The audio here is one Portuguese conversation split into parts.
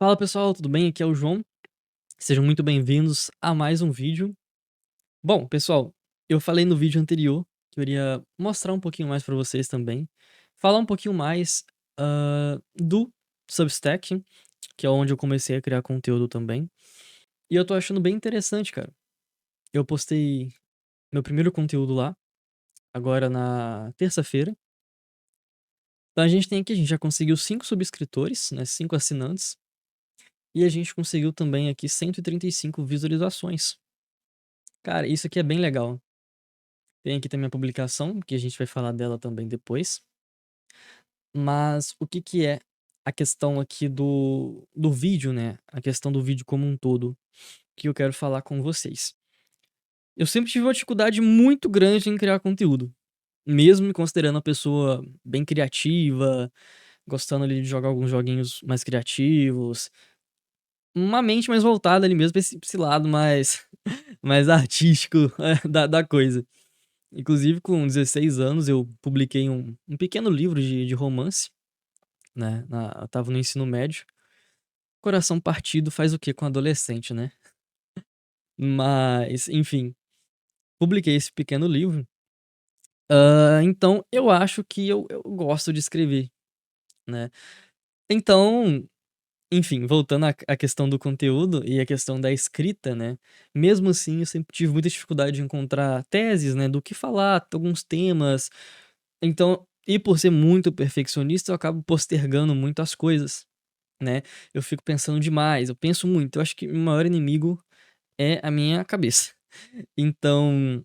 Fala pessoal, tudo bem? Aqui é o João. Sejam muito bem-vindos a mais um vídeo. Bom, pessoal, eu falei no vídeo anterior que eu iria mostrar um pouquinho mais pra vocês também, falar um pouquinho mais do Substack, que é onde eu comecei a criar conteúdo também. E eu tô achando bem interessante, cara. Eu postei meu primeiro conteúdo lá, agora na terça-feira. Então a gente já conseguiu 5 subscritores, né, 5 assinantes, e a gente conseguiu também aqui 135 visualizações. Cara, isso aqui é bem legal. Tem aqui também a publicação, que a gente vai falar dela também depois. Mas o que que é a questão aqui do vídeo, né? A questão do vídeo como um todo, que eu quero falar com vocês. Eu sempre tive uma dificuldade muito grande em criar conteúdo. Mesmo me considerando uma pessoa bem criativa, gostando ali de jogar alguns joguinhos mais criativos. Uma mente mais voltada ali mesmo pra esse lado mais, mais artístico da coisa. Inclusive, com 16 anos, eu publiquei um pequeno livro de romance, né? Eu tava no ensino médio. Coração partido faz o quê com adolescente, né? Mas, enfim, publiquei esse pequeno livro. Então, eu acho que eu gosto de escrever, né? Então, enfim, voltando à questão do conteúdo e a questão da escrita, né? Mesmo assim, eu sempre tive muita dificuldade de encontrar teses, né? Do que falar, alguns temas. Então, e por ser muito perfeccionista, eu acabo postergando muito as coisas, né. Eu fico pensando demais, eu penso muito, eu acho que o maior inimigo é a minha cabeça. Então,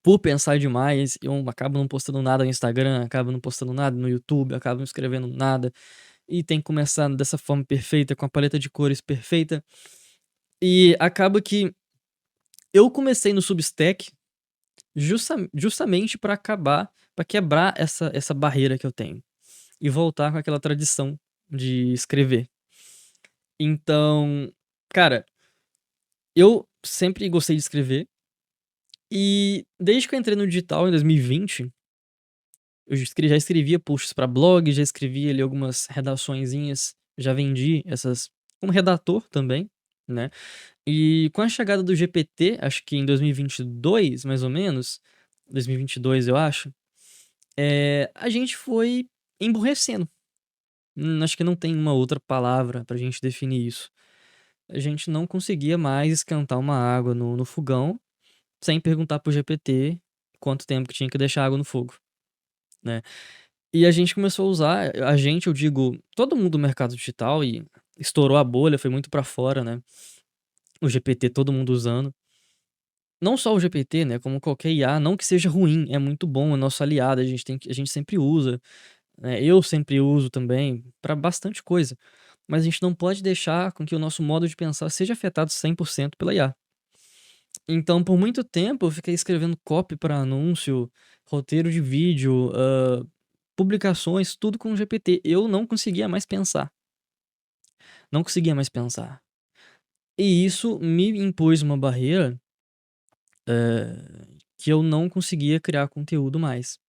por pensar demais, eu acabo não postando nada no Instagram, acabo não postando nada no YouTube, acabo não escrevendo nada, e tem que começar dessa forma perfeita, com a paleta de cores perfeita. E acaba que eu comecei no Substack justamente para quebrar essa barreira que eu tenho. E voltar com aquela tradição de escrever. Então, cara, eu sempre gostei de escrever, e desde que eu entrei no digital em 2020, eu já escrevia posts pra blog, já escrevia ali algumas redaçõezinhas, já vendi essas como redator também, né. E com a chegada do GPT, acho que em 2022, mais ou menos, 2022 eu acho, a gente foi emburrecendo. Acho que não tem uma outra palavra pra gente definir isso. A gente não conseguia mais esquentar uma água no fogão, sem perguntar para o GPT quanto tempo que tinha que deixar a água no fogo, né. E a gente começou a usar, eu digo, todo mundo do mercado digital, e estourou a bolha, foi muito pra fora, né, o GPT todo mundo usando. Não só o GPT, né, como qualquer IA, não que seja ruim, é muito bom, é nosso aliado, a gente sempre usa, né, eu sempre uso também pra bastante coisa, mas a gente não pode deixar com que o nosso modo de pensar seja afetado 100% pela IA. Então, por muito tempo, eu fiquei escrevendo copy para anúncio, roteiro de vídeo, publicações, tudo com o GPT. Eu não conseguia mais pensar. Não conseguia mais pensar. E isso me impôs uma barreira, que eu não conseguia criar conteúdo mais.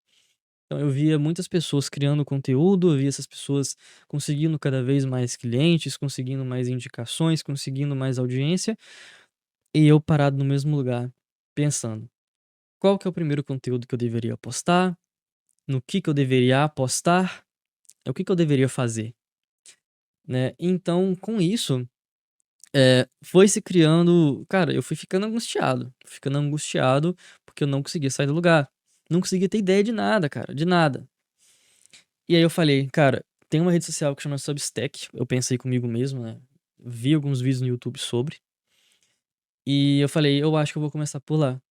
Então, eu via muitas pessoas criando conteúdo, eu via essas pessoas conseguindo cada vez mais clientes, conseguindo mais indicações, conseguindo mais audiência, e eu parado no mesmo lugar, pensando: qual que é o primeiro conteúdo que eu deveria postar? No que eu deveria apostar, o que eu deveria fazer, né. Então com isso, foi se criando, cara, eu fui ficando angustiado, porque eu não conseguia sair do lugar, não conseguia ter ideia de nada, cara, de nada. E aí eu falei: "Cara, tem uma rede social que chama Substack", eu pensei comigo mesmo, né, vi alguns vídeos no YouTube sobre, e eu falei: "Eu acho que eu vou começar por lá".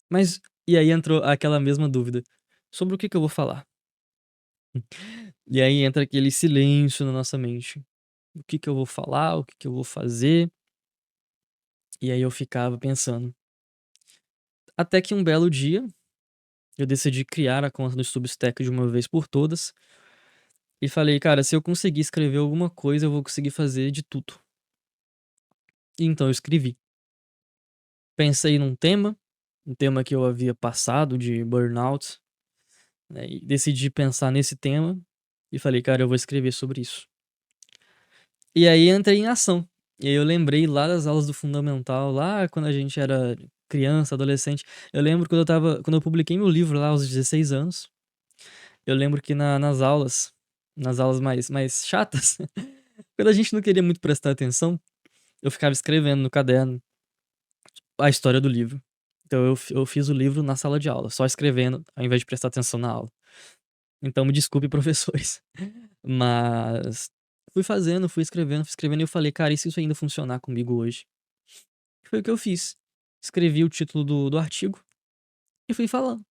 Mas e aí entrou aquela mesma dúvida: sobre o que eu vou falar? E aí entra aquele silêncio na nossa mente. O que eu vou falar, o que eu vou fazer, e aí eu ficava pensando. Até que um belo dia, eu decidi criar a conta do Substack de uma vez por todas, e falei: "Cara, se eu conseguir escrever alguma coisa, eu vou conseguir fazer de tudo". E então eu escrevi. Pensei num tema, um tema que eu havia passado de burnout, né, e decidi pensar nesse tema, e falei: "Cara, eu vou escrever sobre isso". E aí entrei em ação. E aí eu lembrei lá das aulas do fundamental, lá quando a gente era criança, adolescente. Eu lembro quando eu publiquei meu livro lá aos 16 anos, eu lembro que nas aulas mais chatas, quando a gente não queria muito prestar atenção, eu ficava escrevendo no caderno a história do livro. Então eu fiz o livro na sala de aula, só escrevendo, ao invés de prestar atenção na aula. Então me desculpe, professores. Mas fui fazendo, fui escrevendo e eu falei: "Cara, e se isso ainda funcionar comigo hoje?". Foi o que eu fiz. Escrevi o título do artigo e fui falando.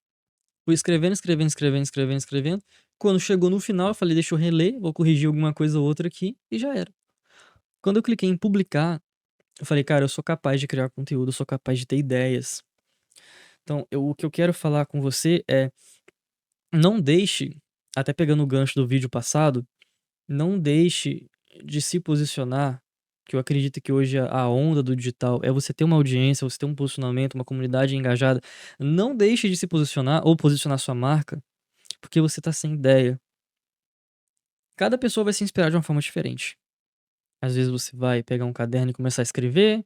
Fui escrevendo, escrevendo, escrevendo, escrevendo, escrevendo. Quando chegou no final, eu falei: "Deixa eu reler, vou corrigir alguma coisa ou outra aqui", e já era. Quando eu cliquei em publicar, eu falei: "Cara, eu sou capaz de criar conteúdo, eu sou capaz de ter ideias". Então o que eu quero falar com você é: não deixe, até pegando o gancho do vídeo passado, não deixe de se posicionar, que eu acredito que hoje a onda do digital é você ter uma audiência, você ter um posicionamento, uma comunidade engajada. Não deixe de se posicionar ou posicionar sua marca, porque você tá sem ideia. Cada pessoa vai se inspirar de uma forma diferente. Às vezes você vai pegar um caderno e começar a escrever,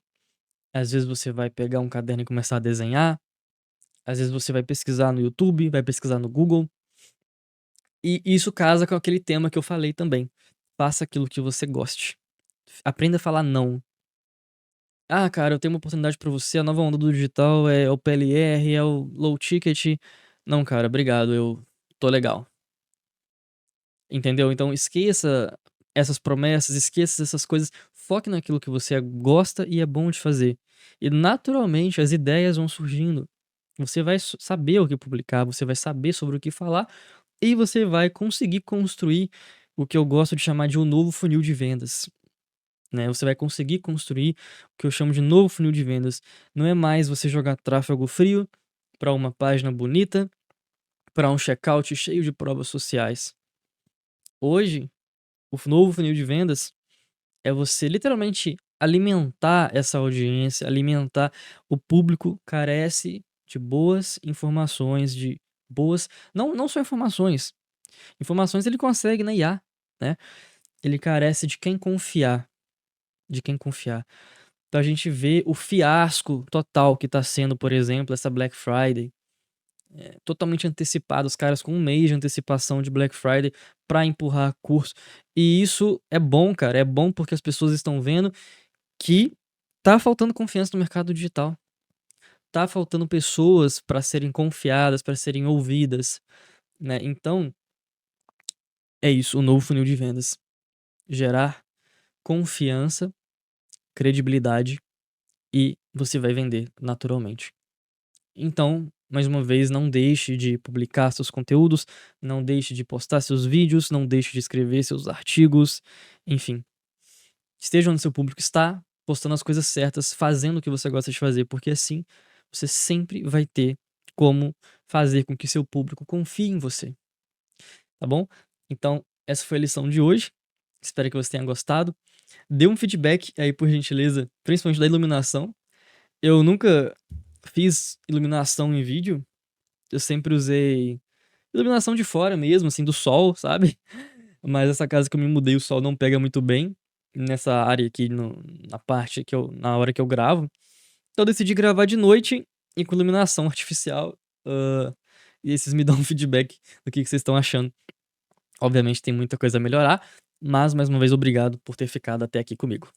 às vezes você vai pegar um caderno e começar a desenhar, às vezes você vai pesquisar no YouTube, vai pesquisar no Google. E isso casa com aquele tema que eu falei também. Faça aquilo que você goste. Aprenda a falar não. "Ah, cara, eu tenho uma oportunidade pra você, a nova onda do digital é o PLR, é o low ticket". "Não, cara, obrigado, eu tô legal". Entendeu? Então esqueça essas promessas, esqueça essas coisas, foque naquilo que você gosta e é bom de fazer. E naturalmente as ideias vão surgindo. Você vai saber o que publicar, você vai saber sobre o que falar e você vai conseguir construir o que eu gosto de chamar de um novo funil de vendas, né. Você vai conseguir construir o que eu chamo de novo funil de vendas. Não é mais você jogar tráfego frio para uma página bonita, para um checkout cheio de provas sociais. Hoje, o novo funil de vendas é você literalmente alimentar essa audiência, alimentar o público carece de boas informações, de boas não só informações, informações ele consegue na IA, né, ele carece de quem confiar, de quem confiar. Então a gente vê o fiasco total que tá sendo, por exemplo, essa Black Friday, totalmente antecipado, os caras com um mês de antecipação de Black Friday pra empurrar curso. E isso é bom, cara, é bom porque as pessoas estão vendo que tá faltando confiança no mercado digital. Tá faltando pessoas para serem confiadas, para serem ouvidas, né. Então, é isso, o novo funil de vendas. Gerar confiança, credibilidade e você vai vender naturalmente. Então, mais uma vez, não deixe de publicar seus conteúdos, não deixe de postar seus vídeos, não deixe de escrever seus artigos, enfim. Esteja onde seu público está, postando as coisas certas, fazendo o que você gosta de fazer, porque assim você sempre vai ter como fazer com que seu público confie em você, tá bom? Então, essa foi a lição de hoje. Espero que você tenha gostado. Dê um feedback aí, por gentileza, principalmente da iluminação. Eu nunca fiz iluminação em vídeo, eu sempre usei iluminação de fora mesmo, assim, do sol, sabe? Mas essa casa que eu me mudei, o sol não pega muito bem nessa área aqui no na parte que eu na hora que eu gravo. Então eu decidi gravar de noite e com iluminação artificial, e aí vocês me dão um feedback do que vocês estão achando. Obviamente tem muita coisa a melhorar, mas mais uma vez obrigado por ter ficado até aqui comigo.